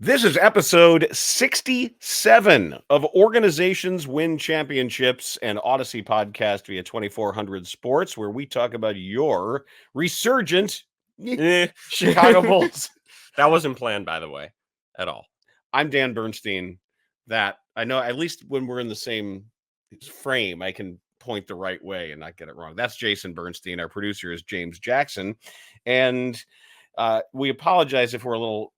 This is episode 67 of Organizations Win Championships and Audacy podcast via 2400 Sports, where we talk about your resurgent Chicago Bulls. That wasn't planned, by the way, at all. I'm Dan Bernstein. That I know, at least when we're in the same frame, I can point the right way and not get it wrong. That's Jason Bernstein. Our producer is James Jackson. And we apologize if we're a little...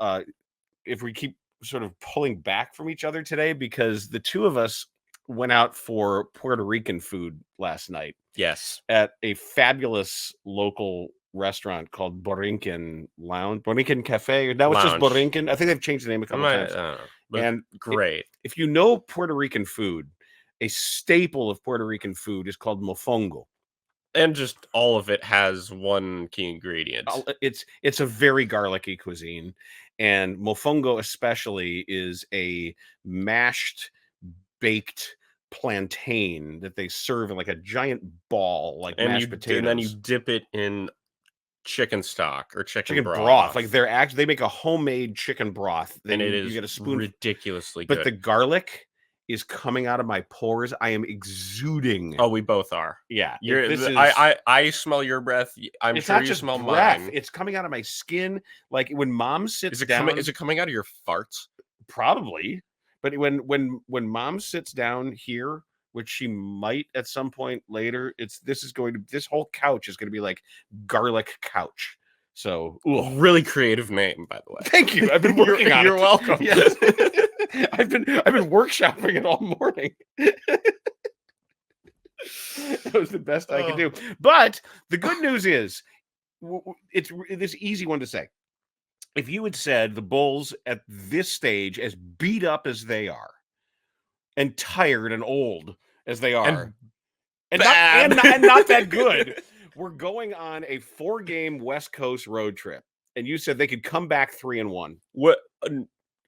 if we keep sort of pulling back from each other today, because the two of us went out for Puerto Rican food last night. Yes. At a fabulous local restaurant called Borinquen Lounge, Borinquen Cafe. That was just Borinquen. I think they've changed the name a couple times. And great. If you know Puerto Rican food, a staple of Puerto Rican food is called mofongo. And just all of it has one key ingredient. It's a very garlicky cuisine. And mofongo especially is a mashed, baked plantain that they serve in like a giant ball, like mashed potatoes. And then you dip it in chicken stock or chicken broth. Like they make a homemade chicken broth. And you get a spoon. Ridiculously good. But the garlic is coming out of my pores. I am exuding. Oh, we both are. Yeah. I smell your breath. I'm sure you smell mine. It's coming out of my skin. Like when mom sits down. Is it coming out of your farts? Probably. But when mom sits down here, which she might at some point later, this whole couch is going to be like garlic couch. So really creative name, by the way. Thank you. I've been working on it. You're welcome. Yes. I've been workshopping it all morning. That was the best I could do. But the good news is, it's this easy one to say. If you had said the Bulls at this stage, as beat up as they are, and tired and old as they are, and not that good, we're going on a 4-game West Coast road trip, and you said they could come back 3-1. What?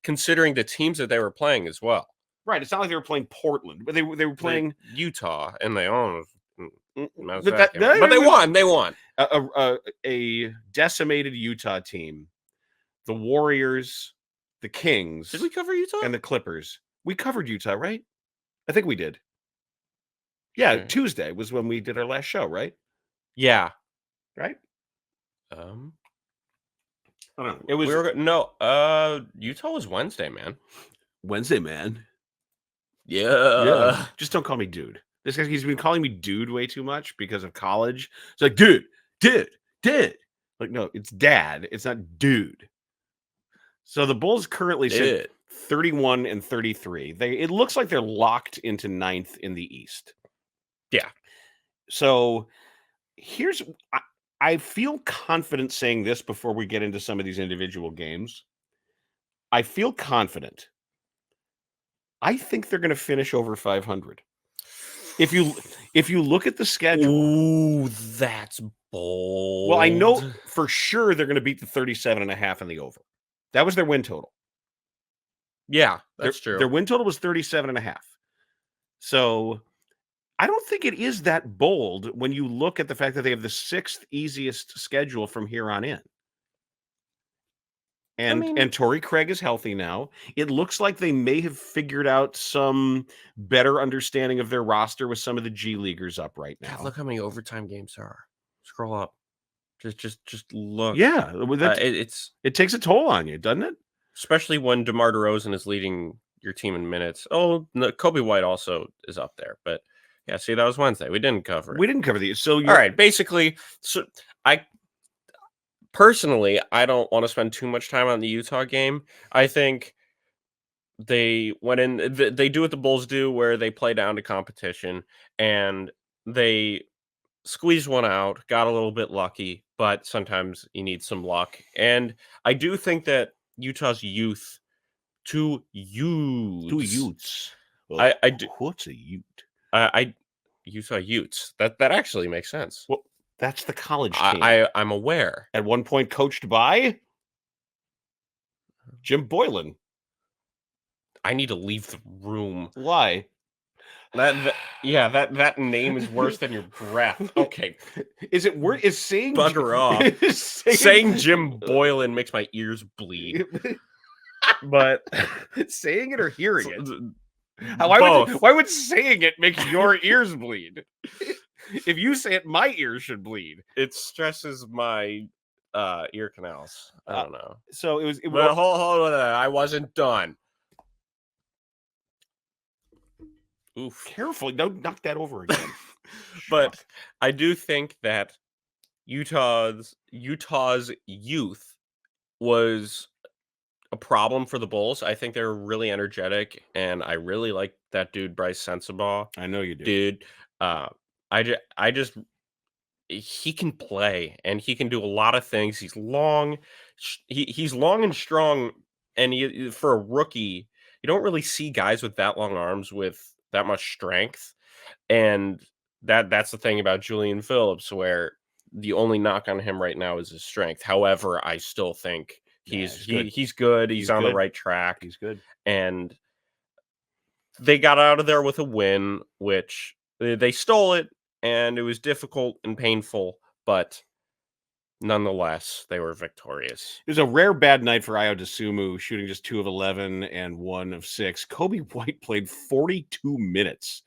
Considering the teams that they were playing as well. Right. It's not like they were playing Portland, but they were playing Utah, and they own. But they won. They won. A decimated Utah team. The Warriors, the Kings. Did we cover Utah? And the Clippers. We covered Utah, right? I think we did. Yeah, okay. Tuesday was when we did our last show, right? Yeah. Right? I don't know. It was Utah was Wednesday, man. Wednesday, man. Yeah. Just don't call me dude. This guy, he's been calling me dude way too much because of college. It's like, dude. Like, no, it's dad. It's not dude. So the Bulls currently sit 31 and 33. It looks like they're locked into 9th in the East. Yeah. So I feel confident saying this before we get into some of these individual games. I feel confident. I think they're going to finish over 500. If you look at the schedule. Ooh, that's bold. Well, I know for sure they're going to beat the 37.5 in the over. That was their win total. Yeah, that's true. Their win total was 37.5. So I don't think it is that bold when you look at the fact that they have the 6th easiest schedule from here on in. And Torrey Craig is healthy now. It looks like they may have figured out some better understanding of their roster with some of the G Leaguers up right now. God, look how many overtime games there are. Scroll up. Just look. Yeah, it takes a toll on you, doesn't it? Especially when DeMar DeRozan is leading your team in minutes. Oh, no, Kobe White also is up there, but yeah, see, that was Wednesday. We didn't cover it. We didn't cover these. So all right, basically, I don't want to spend too much time on the Utah game. I think they went in. They do what the Bulls do, where they play down to competition, and they squeezed one out. Got a little bit lucky, but sometimes you need some luck. And I do think that Utah's youth, two Utes. Well, I do. What's a Ute? Utah Utes. That actually makes sense. Well, that's the college team. I'm aware. At one point coached by Jim Boylan. I need to leave the room. Why? That name is worse than your breath. Okay. Is it worse? Is saying bugger off? Saying Jim Boylan makes my ears bleed. But saying it or hearing it? Both. Why would saying it make your ears bleed? If you say it, my ears should bleed. It stresses my ear canals. I don't know. So it was. But hold on, I wasn't done. Oof. Careful, don't knock that over again. But I do think that Utah's youth was a problem for the Bulls. I think they're really energetic, and I really like that dude Bryce Sensabaugh. I know you do. Dude, I just he can play, and he can do a lot of things. He's long, he's long and strong, and for a rookie, you don't really see guys with that long arms with that much strength. And that's the thing about Julian Phillips, where the only knock on him right now is his strength. However, I still think he's good. He's on the right track. He's good. And they got out of there with a win, which they stole it, and it was difficult and painful, but nonetheless, they were victorious. It was a rare bad night for Ayo Dosunmu, shooting just 2 of 11 and 1 of 6. Kobe White played 42 minutes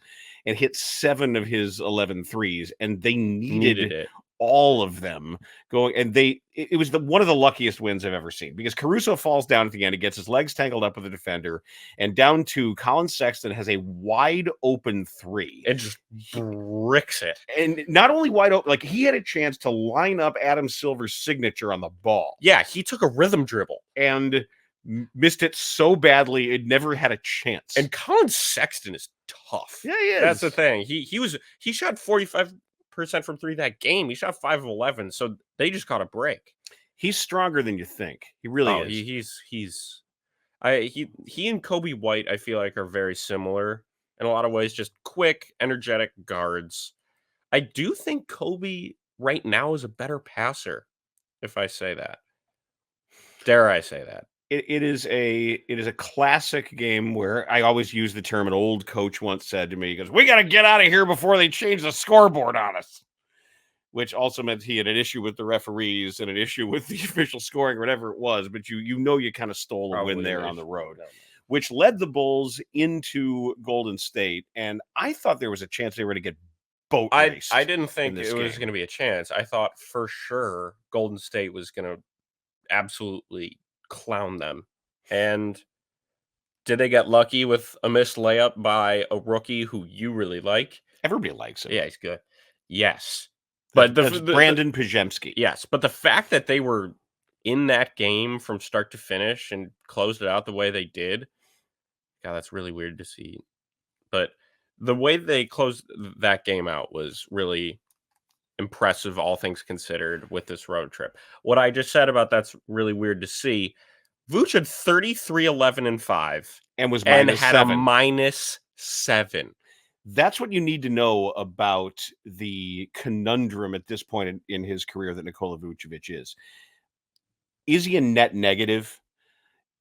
and hit 7 of his 11 threes, and they needed it. All of them going, and it was one of the luckiest wins I've ever seen, because Caruso falls down at the end. He gets his legs tangled up with the defender, and down to Colin Sexton has a wide open three and just bricks it. And not only wide open, like he had a chance to line up Adam Silver's signature on the ball. Yeah, he took a rhythm dribble and missed it so badly it never had a chance. And Colin Sexton is tough. Yeah, he is. That's the thing. He shot 45% from 3 that game. He shot 5 of 11, so they just caught a break. He's stronger than you think. He really is. He and Kobe White, I feel like, are very similar in a lot of ways. Just quick, energetic guards. I do think Kobe right now is a better passer, if I say that. Dare I say that? It is a classic game where I always use the term an old coach once said to me. He goes, "We got to get out of here before they change the scoreboard on us," which also meant he had an issue with the referees and an issue with the official scoring, or whatever it was. But you kind of stole a win there on the road, which led the Bulls into Golden State. And I thought there was a chance they were going to get boat raced. I didn't think it was going to be a chance. I thought for sure Golden State was going to absolutely clown them. And did they get lucky with a missed layup by a rookie who you really like? Everybody likes him. Yeah, he's good. Yes. But that's Brandon Pajemski. Yes, but the fact that they were in that game from start to finish and closed it out the way they did, God, that's really weird to see. But the way they closed that game out was really impressive, all things considered, with this road trip. What I just said about that's really weird to see. Vooch had 33, 11, and 5. And was had -7. a -7. That's what you need to know about the conundrum at this point in his career that Nikola Vucevic is. Is he a net negative?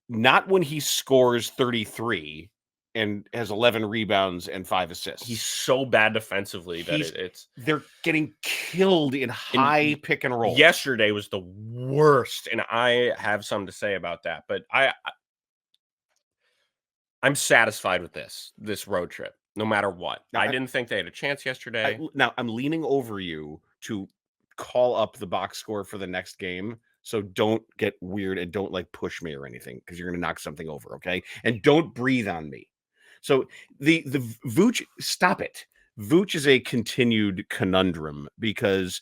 Not when he scores 33 and has 11 rebounds and 5 assists. He's so bad defensively that they're getting killed in high pick and roll. Yesterday was the worst, and I have something to say about that. But I'm satisfied with this road trip, no matter what. I didn't think they had a chance yesterday. Now I'm leaning over you to call up the box score for the next game. So don't get weird and don't push me or anything, because you're going to knock something over. Okay. And don't breathe on me. So the Vooch, stop it. Vooch is a continued conundrum, because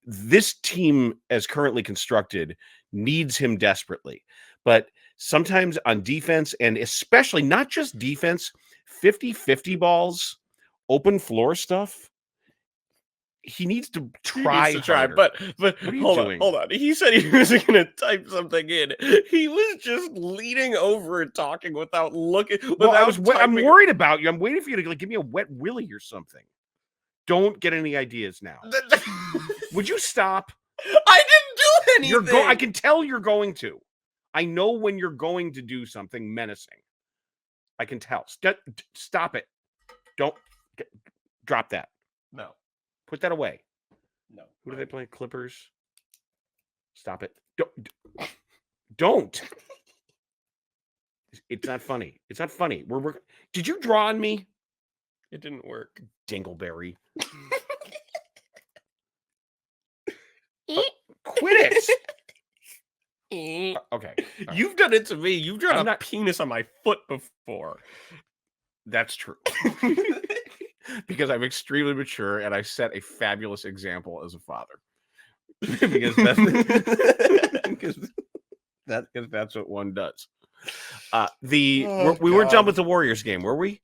this team, as currently constructed, needs him desperately. But sometimes on defense, and especially not just defense, 50-50 balls, open floor stuff, he needs to try. But hold on. He said he wasn't going to type something in. He was just leaning over and talking without looking. I'm worried about you. I'm waiting for you to give me a wet willy or something. Don't get any ideas now. Would you stop? I didn't do anything. I can tell you're going to. I know when you're going to do something menacing. I can tell. Stop it. Don't drop that. No. Put that away. No. Who do they play? Clippers. Stop it. Don't. It's not funny. It's not funny. We're Did you draw on me? It didn't work. Dingleberry. Quit it. Okay. All You've done it to me. You've drawn I'm a not- penis on my foot before. That's true. Because I'm extremely mature and I set a fabulous example as a father. because that's what one does. We weren't done with the Warriors game, were we?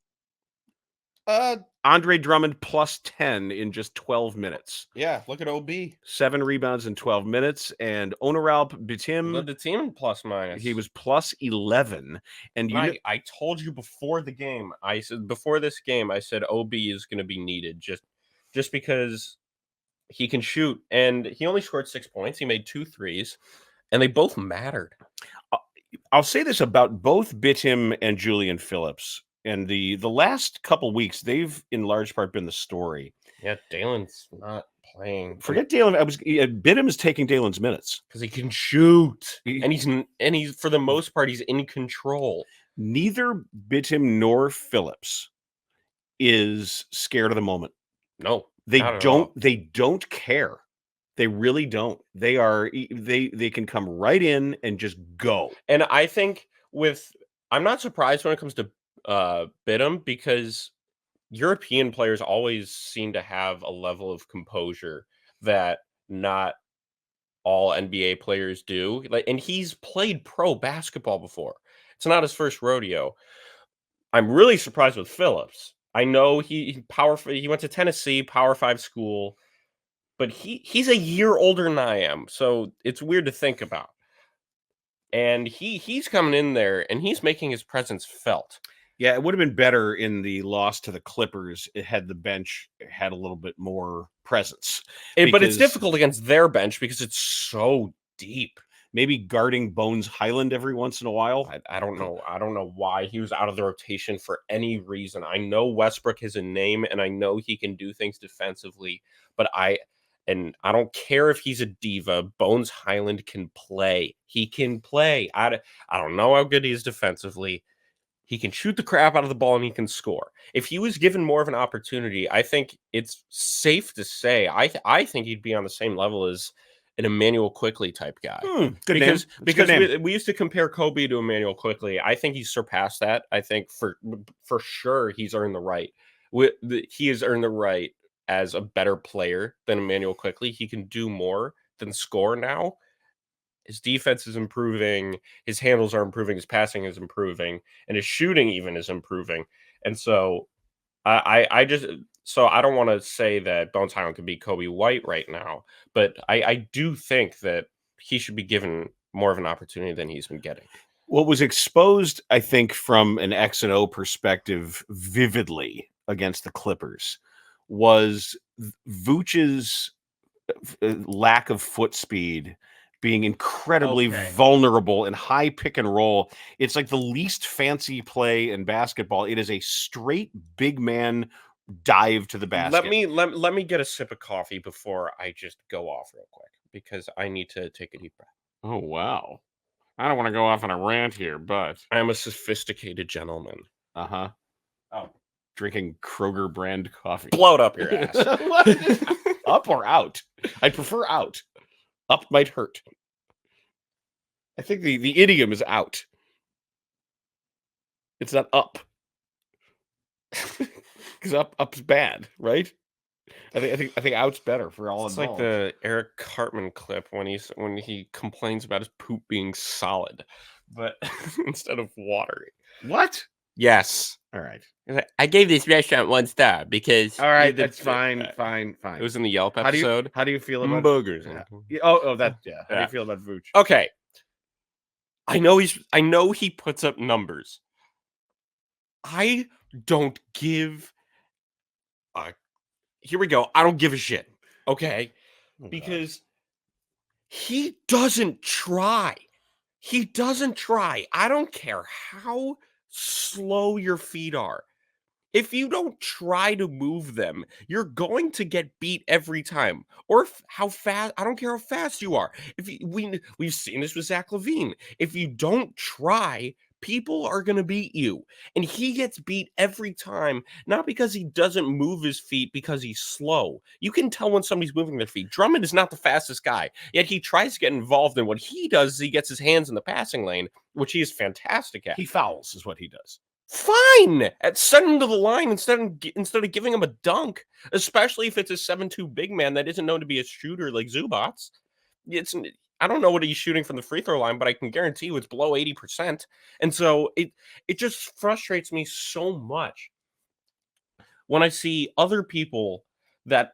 Andre Drummond plus 10 in just 12 minutes. Yeah, look at OB. 7 rebounds in 12 minutes. And Onuralp Bitim, Led the team in plus minus. he was plus 11. And I told you before the game. I said before this game, I said OB is going to be needed just because he can shoot, and he only scored 6 points. He made 2 threes, and they both mattered. I'll say this about both Bitim and Julian Phillips. And the last couple weeks, they've in large part been the story. Yeah, Dalen's not playing. Forget Dalen. Bitim is taking Dalen's minutes because he can shoot, He- and he's for the most part he's in control. Neither Bitim nor Phillips is scared of the moment. No, They not at don't. all. They don't care. They really don't. They are. They can come right in and just go. And I think I'm not surprised when it comes to Bitim, because European players always seem to have a level of composure that not all NBA players do. And he's played pro basketball before. It's not his first rodeo. I'm really surprised with Phillips. I know he went to Tennessee, Power 5 school, but he's a year older than I am, so it's weird to think about. And he's coming in there and he's making his presence felt. Yeah, it would have been better in the loss to the Clippers. It had the bench had a little bit more presence. But it's Because- difficult against their bench because it's so deep. Maybe guarding Bones Highland every once in a while. I don't know. I don't know why he was out of the rotation for any reason. I know Westbrook has a name and I know he can do things defensively, but I don't care if he's a diva. Bones Highland can play. He can play. I don't know how good he is defensively. He can shoot the crap out of the ball and he can score. If he was given more of an opportunity, I think it's safe to say I think he'd be on the same level as an Emmanuel Quickley type guy. Because we used to compare Kobe to Emmanuel Quickley. I think he's surpassed that. I think for sure he's earned the right. He has earned the right as a better player than Emmanuel Quickley. He can do more than score now. His defense is improving, his handles are improving, his passing is improving, and his shooting even is improving. And so I don't want to say that Bones Highland could be Kobe White right now, but I do think that he should be given more of an opportunity than he's been getting. What was exposed, I think, from an X and O perspective vividly against the Clippers was Vooch's lack of foot speed, being incredibly vulnerable in high pick and roll. It's like the least fancy play in basketball. It is a straight big man dive to the basket. Let me get a sip of coffee before I just go off real quick, because I need to take a deep breath. Oh, wow. I don't want to go off on a rant here, but I am a sophisticated gentleman. Oh, drinking Kroger brand coffee. Blow it up your ass. Up or out? I'd prefer out. Up might hurt. I think the idiom is out. It's not up. Because up's bad, right? I think out's better for all It's involved. like the Eric Cartman clip when he complains about his poop being solid, but instead of watery. What? Yes. All right. I gave this restaurant 1 star because All right. That's fine. Fine. It was in the Yelp How do episode. you feel about Burgers. Yeah. Oh, that. Yeah. How do Yeah. you feel about Vooch? Okay. I know he puts up numbers. I don't give here we go. I don't give a shit. Okay? Because he doesn't try. He doesn't try. I don't care how slow your feet are. If you don't try to move them, you're going to get beat every time. Or how fast, I don't care how fast you are. We've seen this with Zach LaVine. If you don't try, people are going to beat you. And he gets beat every time, not because he doesn't move his feet, because he's slow. You can tell when somebody's moving their feet. Drummond is not the fastest guy, yet he tries to get involved. And what he does is he gets his hands in the passing lane, which he is fantastic at. He fouls is what he does. Fine, send him to the line instead of giving him a dunk, especially if it's a 7'2" big man that isn't known to be a shooter like Zubats. I don't know what he's shooting from the free throw line, but I can guarantee you it's below 80%. And so it just frustrates me so much when I see other people that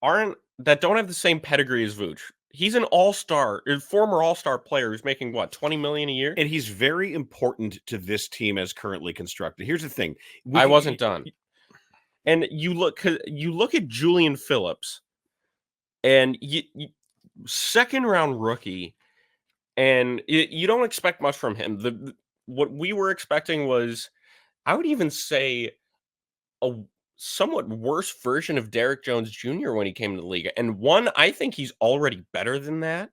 don't have the same pedigree as Vooch. He's an all-star, a former all-star player who's making what, $20 million a year? And he's very important to this team as currently constructed. Here's the thing. I wasn't done. And you look at Julian Phillips, and you second round rookie, and you don't expect much from him. What we were expecting was, I would even say, a somewhat worse version of Derrick Jones Jr. when he came to the league. And I think he's already better than that,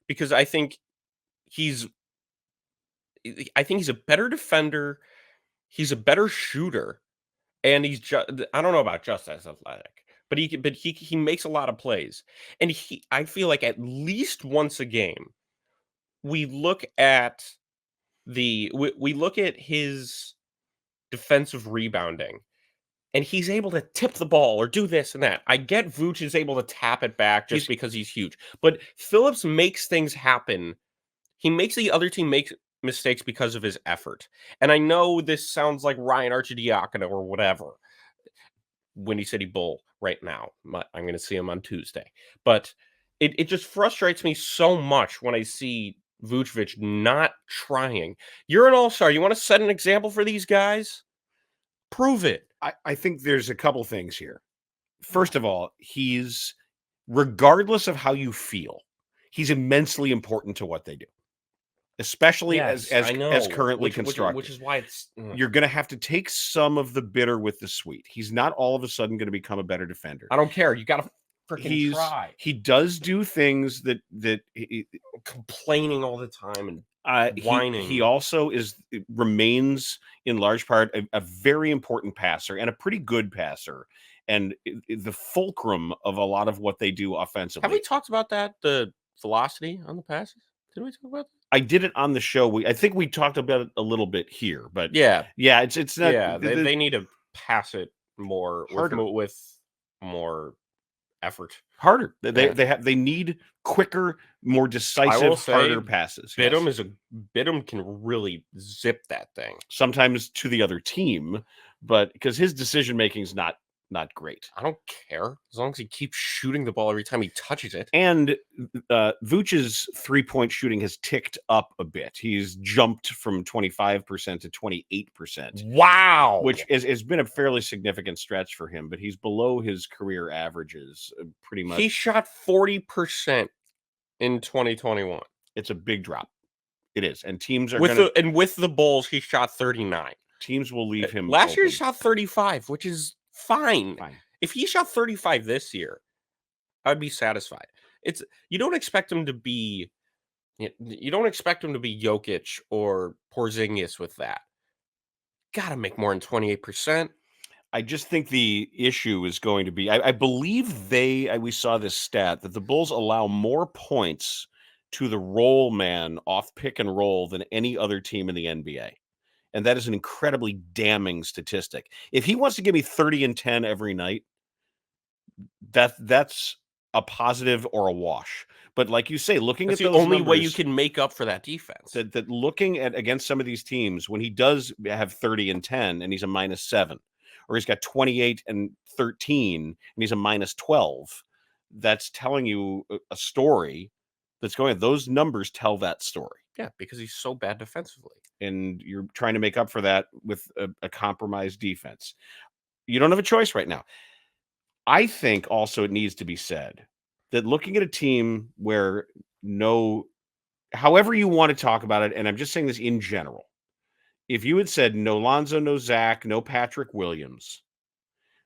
because I think he's a better defender, he's a better shooter, and he's just, I don't know about just as athletic, but he makes a lot of plays. And I feel like at least once a game we look at we look at his defensive rebounding, and he's able to tip the ball or do this and that. I get Vooch is able to tap it back just because he's huge, but Phillips makes things happen. He makes the other team make mistakes because of his effort. And I know this sounds like Ryan Arcidiacono or whatever, Windy City Bull right now. I'm going to see him on Tuesday. But it just frustrates me so much when I see Vucevic not trying. You're an all-star. You want to set an example for these guys? Prove it. I think there's a couple things here. First of all, he's, regardless of how you feel, he's immensely important to what they do, especially as currently constructed. Which is why it's you're going to have to take some of the bitter with the sweet. He's not all of a sudden going to become a better defender. I don't care. You got to freaking try. He does do things that complaining all the time and whining. He also remains in large part a very important passer and a pretty good passer, and the fulcrum of a lot of what they do offensively. Have we talked about that? The velocity on the passes? Did we talk about that? I did it on the show. I think we talked about it a little bit here, but yeah, it's not. Yeah, they need to pass it more with more effort. Harder. They need quicker, more decisive, harder passes. Bidham can really zip that thing. Sometimes to the other team, but because his decision making is not great. I don't care as long as he keeps shooting the ball every time he touches it. And Vooch's 3-point shooting has ticked up a bit. He's jumped from 25% to 28%. Wow, which has been a fairly significant stretch for him. But he's below his career averages pretty much. He shot 40% in 2021. It's a big drop. It is, and teams are with the Bulls, he shot 39. Teams will leave him. Last year, he shot 35, which is fine. If he shot 35 this year, I'd be satisfied. You don't expect him to be Jokic or Porzingis with that. Got to make more than 28%. I just think the issue is going to be, I believe we saw this stat that the Bulls allow more points to the roll man off pick and roll than any other team in the NBA. And that is an incredibly damning statistic. If he wants to give me 30 and 10 every night, that's a positive or a wash. But like you say, looking at the only way you can make up for that defense. That looking at against some of these teams, when he does have 30 and 10 and he's a -7, or he's got 28 and 13 and he's a -12, that's telling you a story that's going. Those numbers tell that story. Yeah, because he's so bad defensively. And you're trying to make up for that with a compromised defense. You don't have a choice right now. I think also it needs to be said that looking at a team where however you want to talk about it, and I'm just saying this in general, if you had said no Lonzo, no Zach, no Patrick Williams,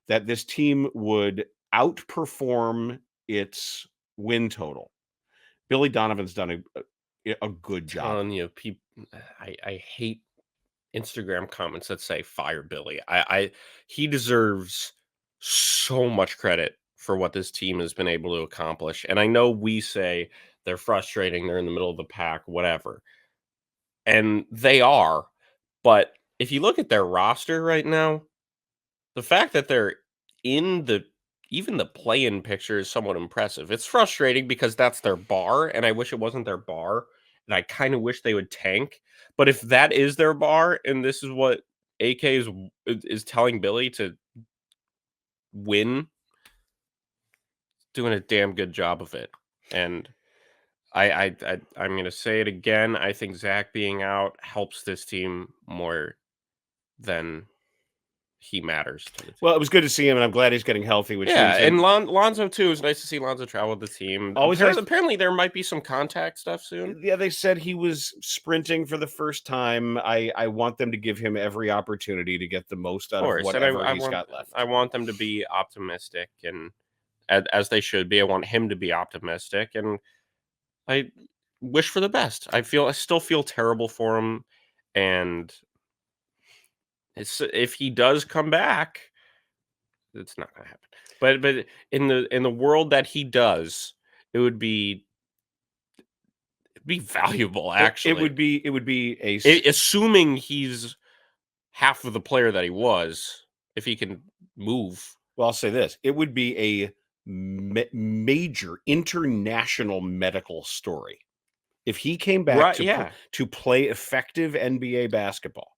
that this team would outperform its win total. Billy Donovan's done a good job. I hate Instagram comments that say "Fire Billy." He deserves so much credit for what this team has been able to accomplish. And I know we say they're frustrating, they're in the middle of the pack, whatever, and they are. But if you look at their roster right now, the fact that they're in the even the play-in picture is somewhat impressive. It's frustrating because that's their bar, and I wish it wasn't their bar, and I kind of wish they would tank. But if that is their bar, and this is what AK is telling Billy to win, doing a damn good job of it. And I'm gonna say it again. I think Zach being out helps this team more than he matters to the team. Well, it was good to see him, and I'm glad he's getting healthy. Which Yeah, means and Lonzo too. It was nice to see Lonzo travel with the team. Always nice. Apparently, there might be some contact stuff soon. Yeah, they said he was sprinting for the first time. I want them to give him every opportunity to get the most out of whatever he's got left. I want them to be optimistic, and as they should be. I want him to be optimistic, and I wish for the best. I still feel terrible for him, and if he does come back, it's not going to happen. But in the world that he does, it would be valuable. Actually, it would be assuming he's half of the player that he was, if he can move. Well, I'll say this: it would be a major international medical story if he came back to play effective NBA basketball.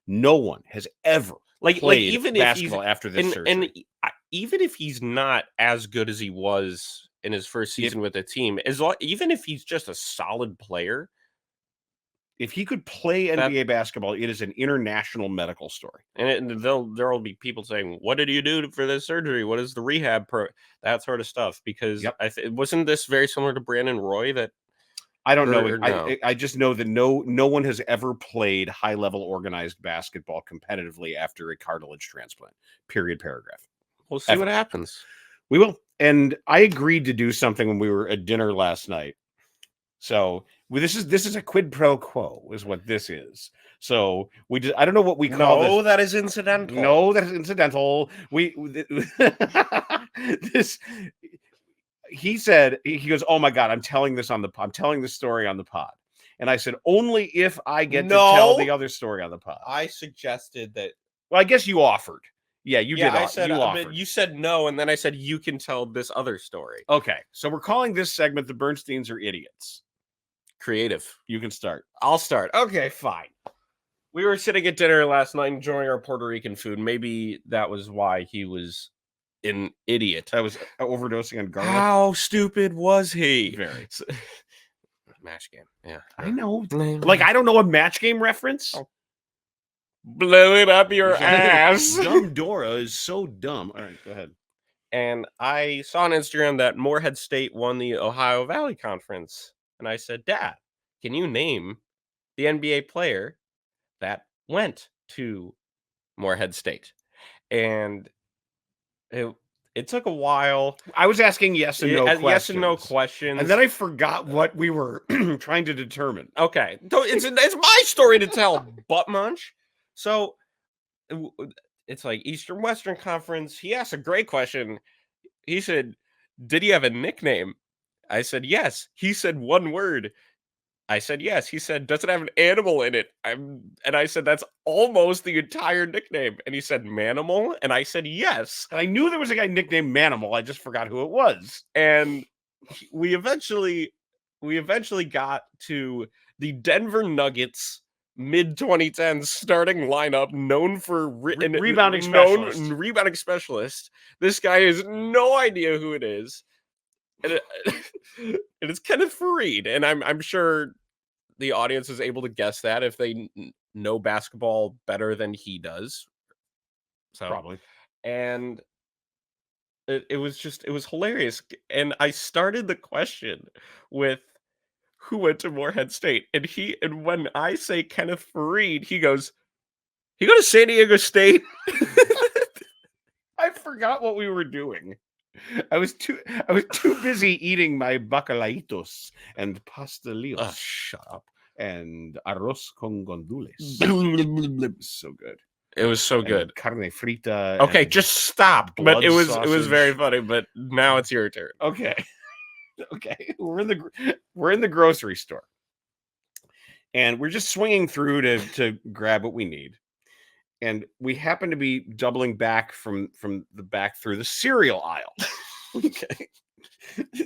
No one has ever played even basketball after this surgery. And even if he's not as good as he was in his first season with the team, even if he's just a solid player, if he could play NBA basketball, it is an international medical story. And there will be people saying, "What did you do for this surgery? What is the rehab that sort of stuff?" Because wasn't this very similar to Brandon Roy? That I don't know. No. I just know that no one has ever played high-level organized basketball competitively after a cartilage transplant. Period. Paragraph. We'll see what happens. We will. And I agreed to do something when we were at dinner last night. So this is a quid pro quo, is what this is. So I don't know what we call this. No, that is incidental. No, that is incidental. He said, he goes, "Oh my God, I'm telling this story on the pod." And I said, "Only if I get to tell the other story on the pod." I suggested that. Well, I guess you offered. Yeah, you did. I said, you offered. You said no, and then I said you can tell this other story. Okay, so we're calling this segment "The Bernsteins Are Idiots." Creative. You can start. I'll start. Okay, fine. We were sitting at dinner last night enjoying our Puerto Rican food. Maybe that was why he was an idiot. I was overdosing on garlic. How stupid was he? Very. Match game. Yeah. I know. Like, I don't know a match game reference. Oh. Blow it up your ass. Dumb Dora is so dumb. All right, go ahead. And I saw on Instagram that Morehead State won the Ohio Valley Conference. And I said, "Dad, can you name the NBA player that went to Morehead State?" And it took a while. I was asking yes and no questions. And then I forgot what we were trying to determine. Okay. It's my story to tell, butt munch. So it's like Eastern Western Conference. He asked a great question. He said, "Did he have a nickname?" I said, "Yes." He said one word. I said, "Yes." He said, "Does it have an animal in it?" And I said, "That's almost the entire nickname." And he said, "Manimal?" And I said, "Yes." And I knew there was a guy nicknamed Manimal. I just forgot who it was. And we eventually got to the Denver Nuggets mid-2010s starting lineup, known for rebounding specialist. This guy has no idea who it is. And it's Kenneth Fareed, and I'm sure the audience is able to guess that if they know basketball better than he does. So probably. And it was hilarious. And I started the question with who went to Morehead State, and when I say Kenneth Fareed, he goes, "He go to San Diego State?" I forgot what we were doing. I was too busy eating my bacalaitos and pastelillos. Shut up. and arroz con gandules. So good. It was so And good. carne frita. Okay, and just stop. But blood it was very sausage. funny. But now it's your turn. Okay. Okay. We're in the grocery store. And we're just swinging through to grab what we need. And we happen to be doubling back from the back through the cereal aisle. Okay.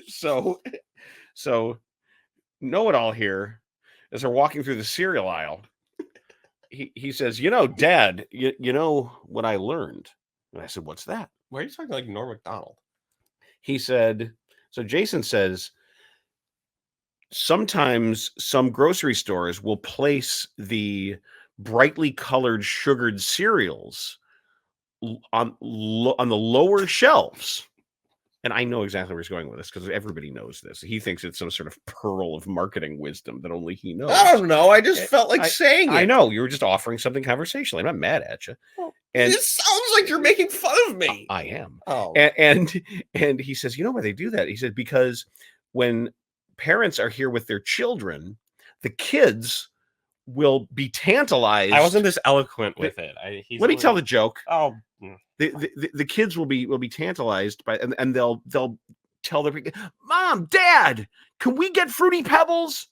So know-it-all here, as we're walking through the cereal aisle, he says, Dad, you know what I learned? And I said, what's that? Why are you talking like Norm Macdonald? He said, so Jason says, sometimes some grocery stores will place the brightly colored sugared cereals on the lower shelves. And I know exactly where he's going with this because everybody knows this. He thinks it's some sort of pearl of marketing wisdom that only he knows. I don't know. I just felt like saying it. I know. You were just offering something conversationally. I'm not mad at you. Well, And it sounds like you're making fun of me. I am. Oh. And he says, you know why they do that? He said, because when parents are here with their children, the kids will be tantalized. I wasn't this eloquent with it. Let me tell the joke. Oh. The kids will be tantalized by and they'll tell their Mom, Dad, can we get Fruity Pebbles?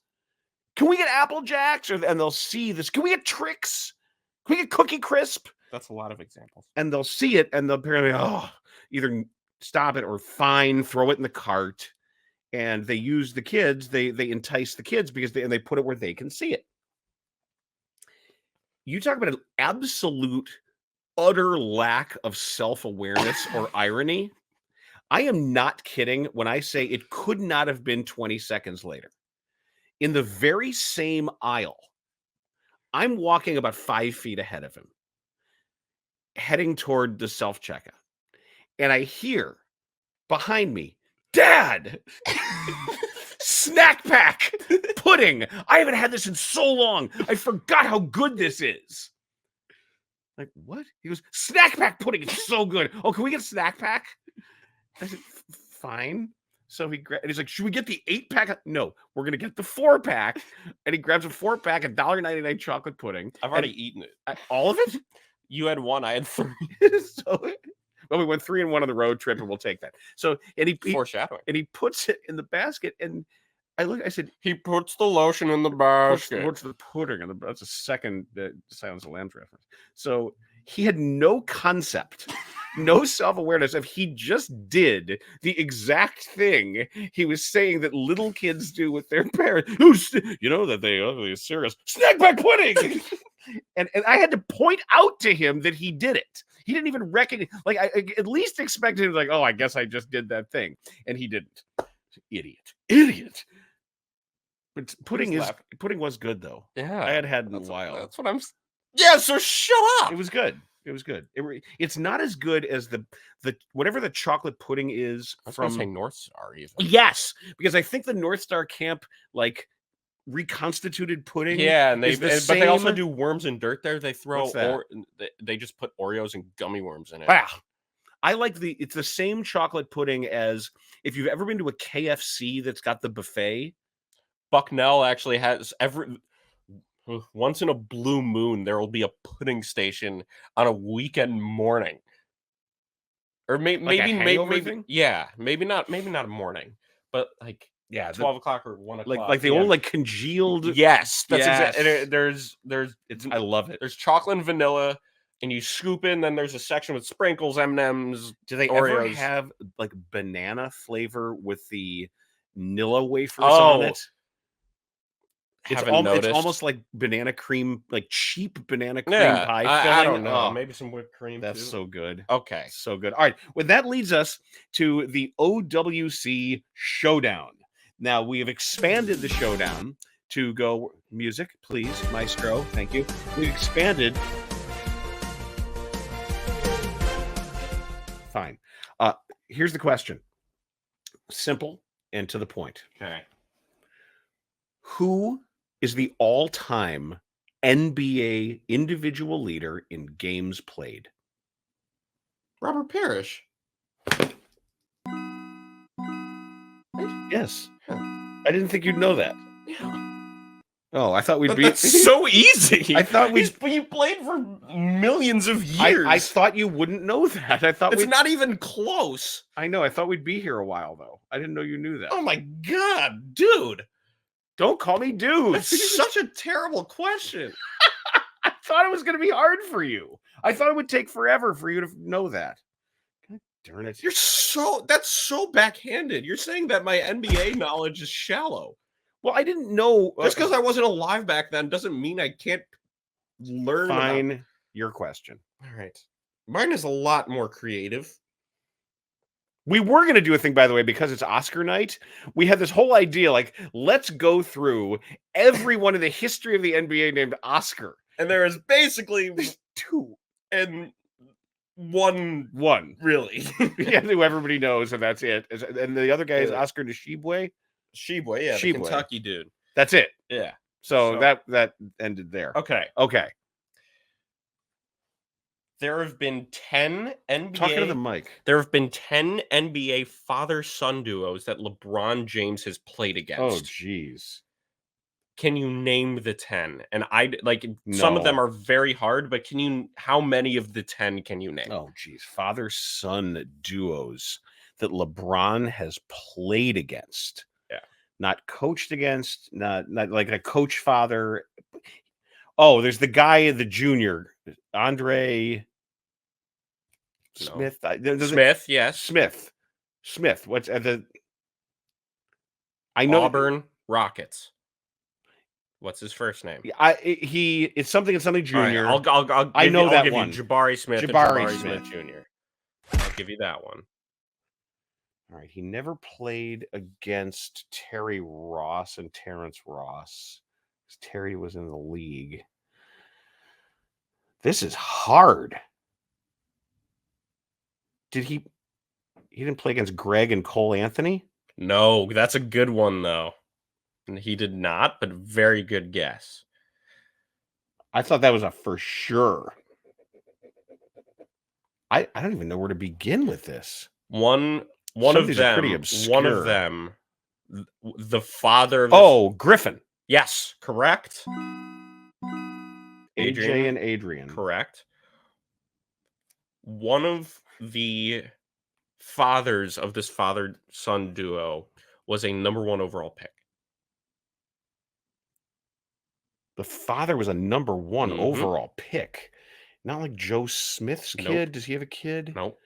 Can we get Apple Jacks? And they'll see this. Can we get Trix? Can we get Cookie Crisp? That's a lot of examples. And they'll see it and they'll apparently either stop it or fine, throw it in the cart. And they use the kids. They entice the kids because they put it where they can see it. You talk about an absolute utter lack of self-awareness or irony. I am not kidding when I say it could not have been 20 seconds later. In the very same aisle, I'm walking about 5 feet ahead of him, heading toward the self-checkout. And I hear behind me, Dad! Snack pack pudding! I haven't had this in so long. I forgot how good this is. Like, what? He goes, snack pack pudding. It's so good. Oh, can we get a snack pack? I said, fine. So and he's like, should we get the 8-pack? No, we're going to get the 4-pack. And he grabs a 4-pack, $1.99 chocolate pudding. I've already eaten it. All of it? You had 1, I had 3. Well, we went 3 and 1 on the road trip, and we'll take that. So, and foreshadowing. And he puts it in the basket, and I said, he puts the lotion in the basket. Puts the pudding in the. That's a second Silence of the Lambs reference. So he had no concept, no self-awareness of he just did the exact thing he was saying that little kids do with their parents. You know that they are serious snack pack pudding. and I had to point out to him that he did it. He didn't even recognize. Like I at least expected him, like, oh, I guess I just did that thing, and he didn't. Idiot. But pudding was good though. Yeah, I had in a while. That's what I'm. Yeah, so shut up. It was good. It's not as good as the whatever the chocolate pudding is from say North Star. Even. Yes, because I think the North Star camp like reconstituted pudding. Yeah, and but they also do worms and dirt there. They throw they just put Oreos and gummy worms in it. Wow. I like it's the same chocolate pudding as if you've ever been to a KFC that's got the buffet. Bucknell actually has once in a blue moon there will be a pudding station on a weekend morning, or maybe yeah, maybe not a morning, but like 12 o'clock or 1 o'clock, like the old like congealed. Yes, that's exactly. There's I love it. There's chocolate and vanilla, and you scoop in. Then there's a section with sprinkles, M&Ms. Do they Oreos. ever have like banana flavor with the Nilla wafers on it? It's almost like banana cream, like cheap banana cream pie filling. I don't know. Maybe some whipped cream. That's so good. Okay. So good. All right. Well, that leads us to the OWC Showdown. Now, we have expanded the showdown to go music, please, maestro. Thank you. We've expanded. Fine. Here's the question. Simple and to the point. Okay. Who is the all-time NBA individual leader in games played? Robert Parrish. Yes. I didn't think you'd know that. Yeah. Oh, I thought we'd be. That's so easy. I thought he played for millions of I years. thought you wouldn't know that. I thought It's not even close. I know. I thought we'd be here a while though. I didn't know you knew that. Oh my god, dude! Don't call me dude. That's such a terrible question. I thought it was going to be hard for you. I thought it would take forever for you to know that. God darn it! That's so backhanded. You're saying that my NBA knowledge is shallow. Well, I didn't know. Just because I wasn't alive back then doesn't mean I can't learn. Fine, your question. All right, mine is a lot more creative. We were going to do a thing, by the way, because it's Oscar night. We had this whole idea, like, let's go through everyone in the history of the NBA named Oscar. And there is basically 2 and one, really. Yeah, who everybody knows, and that's it. And the other guy is Oscar Nishibwe. Sheboy, yeah, the Kentucky dude. That's it. Yeah. So that ended there. Okay. There have been 10 NBA. Talking to the mic. There have been 10 NBA father-son duos that LeBron James has played against. Oh, jeez. Can you name the 10? And some of them are very hard, but how many of the 10 can you name? Oh, jeez. Father-son duos that LeBron has played against. Yeah. Not coached against, not like a coach father. Oh, there's the guy, the junior, Andre Smith. Smith, yes. Smith. What's the? I know Auburn Rockets. What's his first name? It's something junior. Right, I'll give you Jabari Smith. Jabari Smith Jr. I'll give you that one. All right. He never played against Terry Ross and Terrence Ross. Terry was in the league. This is hard. He didn't play against Greg and Cole Anthony? No, that's a good one though. He did not, but very good guess. I thought that was a for sure. I don't even know where to begin with this. One of them, pretty obscure. One of them, the father of Griffin. Yes, correct. AJ and Adrian. Correct. One of the fathers of this father-son duo was a #1 overall pick. The father was a #1 overall pick. Not like Joe Smith's kid. Nope. Does he have a kid? Nope.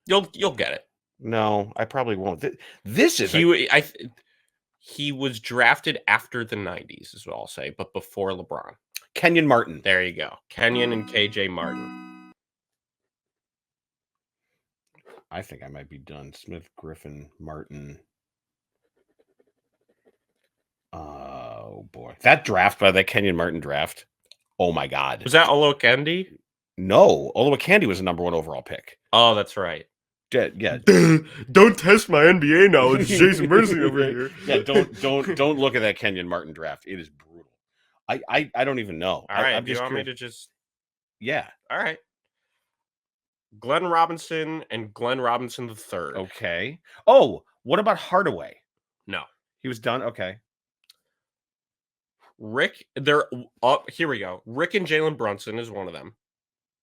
You'll get it. No, I probably won't. This is he was drafted after the 90s, is what I'll say, but before LeBron. Kenyon Martin. There you go. Kenyon and KJ Martin. I think I might be done. Smith, Griffin, Martin. Oh boy, that draft by that Kenyon Martin draft. Oh my God, was that Olowokandi? No, Olowokandi was a #1 overall pick. Oh, that's right. Yeah. Don't test my NBA knowledge, Jason Bernstein over here. Yeah, don't look at that Kenyon Martin draft. It is brutal. I don't even know. All right, I'm do you just want me to just? Yeah. All right. Glenn Robinson and Glenn Robinson III. Okay. Oh, what about Hardaway? No, he was done. Okay. Rick, they're up. Here we go. Rick and Jalen Brunson is one of them.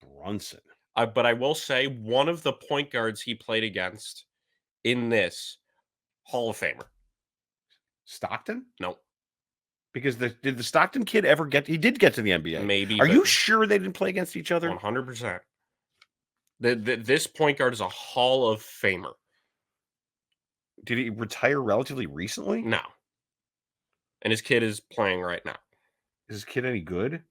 Brunson. But I will say one of the point guards he played against in this Hall of Famer. Stockton? No. Because did the Stockton kid ever get? He did get to the NBA. Maybe. Are you sure they didn't play against each other? 100%. This point guard is a Hall of Famer. Did he retire relatively recently? No. And his kid is playing right now. Is his kid any good?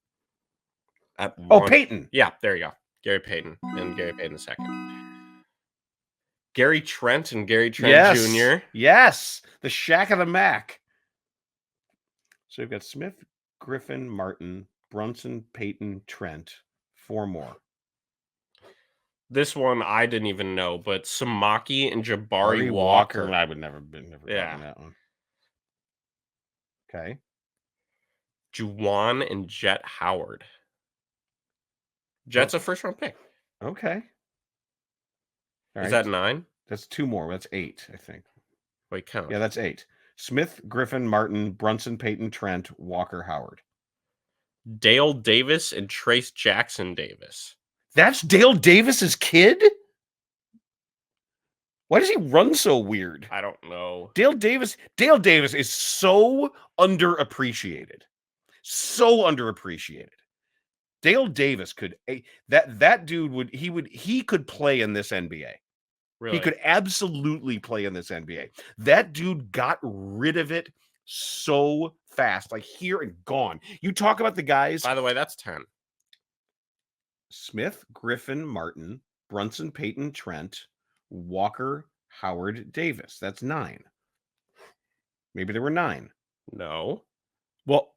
Peyton. Yeah, there you go. Gary Payton and Gary Payton II. Gary Trent and Gary Trent Jr. Yes. The Shack of the Mac. So we've got Smith, Griffin, Martin, Brunson, Payton, Trent. 4 more. This one I didn't even know, but Samaki and Jabari Walker. I would never gotten that one. Okay. Juwan and Jet Howard. Jet's a first-round pick. Okay. Is that 9? That's 2 more. That's 8, I think. Wait, count. Yeah, that's 8. Smith, Griffin, Martin, Brunson, Peyton, Trent, Walker, Howard. Dale Davis and Trace Jackson Davis. That's Dale Davis's kid? Why does he run so weird? I don't know. Dale Davis is so underappreciated. So underappreciated. Dale Davis could that dude he could play in this NBA. Really? He could absolutely play in this NBA. That dude got rid of it so fast, like here and gone. You talk about the guys. By the way, that's 10. Smith, Griffin, Martin, Brunson, Peyton, Trent, Walker, Howard, Davis. That's 9. Maybe there were 9. No. Well,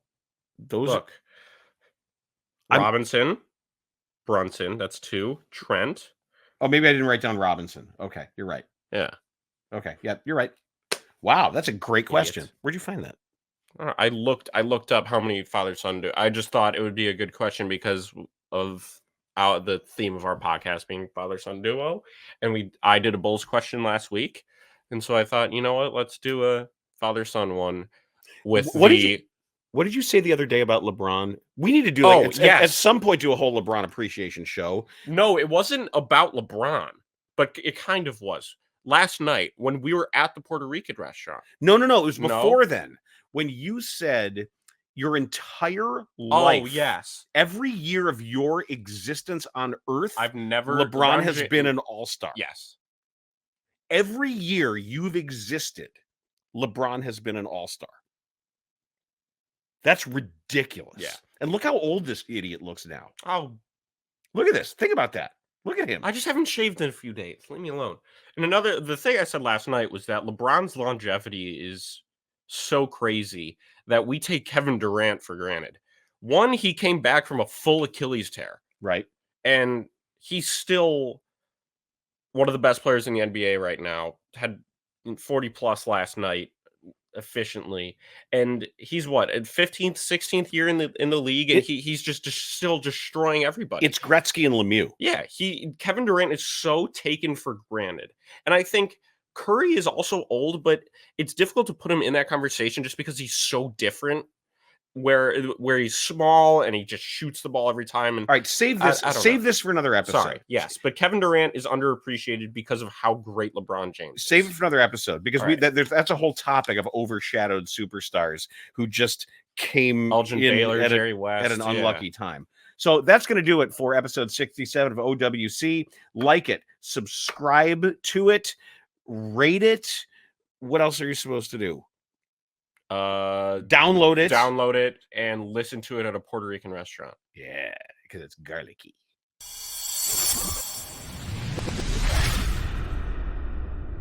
those Look. Robinson, Brunson, that's 2. Trent. Oh, maybe I didn't write down Robinson. Okay, you're right. Yeah. Okay, yeah, you're right. Wow, that's a great question. Idiot. Where'd you find that? I looked up how many father-son do. I just thought it would be a good question because of the theme of our podcast being father-son duo, and I did a Bulls question last week, and so I thought, you know what, let's do a father-son one with What did you say the other day about LeBron? We need to do at some point do a whole LeBron appreciation show. No, it wasn't about LeBron, but it kind of was. Last night when we were at the Puerto Rican restaurant. No. It was before then. When you said your entire life, oh yes, every year of your existence on Earth, LeBron has been an all-star. Yes. Every year you've existed, LeBron has been an all-star. That's ridiculous. Yeah. And look how old this idiot looks now. Oh, look at this. Think about that. Look at him. I just haven't shaved in a few days. Leave me alone. And the thing I said last night was that LeBron's longevity is so crazy that we take Kevin Durant for granted. One, he came back from a full Achilles tear. Right. And he's still one of the best players in the NBA right now. Had 40 plus last night efficiently. And he's what, at 15th, 16th year in the league, and he's just still destroying everybody. It's Gretzky and Lemieux. Yeah, Kevin Durant is so taken for granted. And I think Curry is also old, but it's difficult to put him in that conversation just because he's so different. Where he's small and he just shoots the ball every time. And all right, save this. Save this for another episode. Sorry, yes, but Kevin Durant is underappreciated because of how great LeBron James is. Save it for another episode because that's a whole topic of overshadowed superstars who just came Elgin Baylor, Jerry West at an unlucky time. So that's going to do it for episode 67 of OWC. Like it, subscribe to it, rate it. What else are you supposed to do? Download it and listen to it at a Puerto Rican restaurant. Yeah, because it's garlicky.